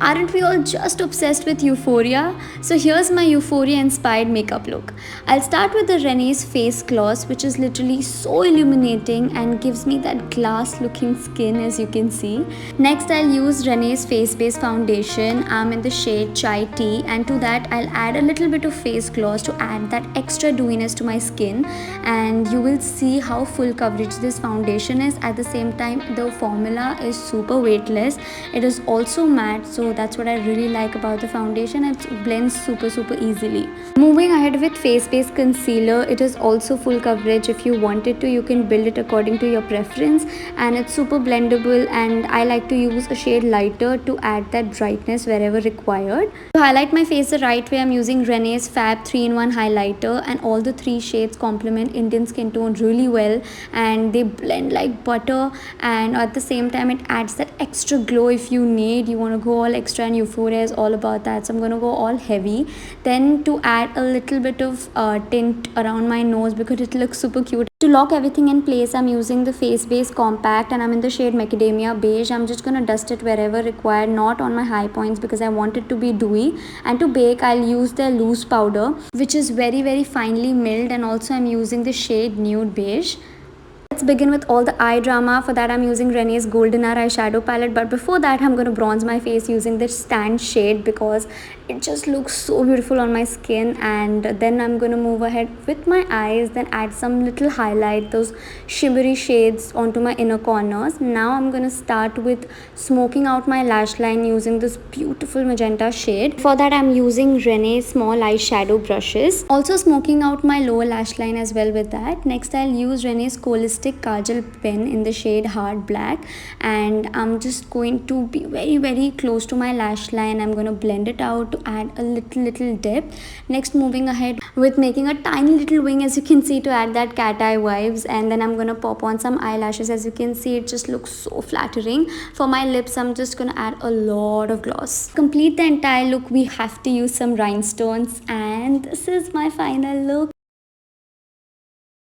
Aren't we all just obsessed with Euphoria? So here's my Euphoria inspired makeup look. I'll start with the Renee's face gloss, which is literally so illuminating and gives me that glass looking skin, as you can see. Next, I'll use Renee's face base foundation. I'm in the shade Chai Tea, and to that I'll add a little bit of face gloss to add that extra dewiness to my skin, and you will see how full coverage this foundation is. At the same time, the formula is super weightless. It is also matte, so that's what I really like about the foundation. It blends super easily. Moving ahead with face base concealer, it is also full coverage. If you wanted to, you can build it according to your preference, and it's super blendable, and I like to use a shade lighter to add that brightness wherever required. To highlight my face the right way, I'm using Renee's Fab 3-in-1 highlighter, and all the three shades complement Indian skin tone really well, and they blend like butter, and at the same time it adds that extra glow. If you want to go all extra, and Euphoria is all about that, so I'm going to go all heavy. Then to add a little bit of tint around my nose because it looks super cute. To lock everything in place, I'm using the face base compact, and I'm in the shade macadamia beige. I'm just gonna dust it wherever required, not on my high points because I want it to be dewy. And to bake, I'll use the loose powder, which is very finely milled, and also I'm using the shade nude beige. Let's begin with all the eye drama. For that, I'm using Renee's Golden Hour eyeshadow palette, but before that I'm going to bronze my face using this stand shade because it just looks so beautiful on my skin. And then I'm going to move ahead with my eyes, then add some little highlight, those shimmery shades onto my inner corners. Now I'm going to start with smoking out my lash line using this beautiful magenta shade. For that, I'm using Renee's small eyeshadow brushes, also smoking out my lower lash line as well with that. Next, I'll use Renee's Holistic Kajal pen in the shade Hard Black, and I'm just going to be very close to my lash line. I'm going to blend it out to add a little depth. Next, moving ahead with making a tiny little wing, as you can see, to add that cat eye vibes, and then I'm going to pop on some eyelashes. As you can see, it just looks so flattering. For my lips, I'm just going to add a lot of gloss. To complete the entire look, we have to use some rhinestones, and this is my final look.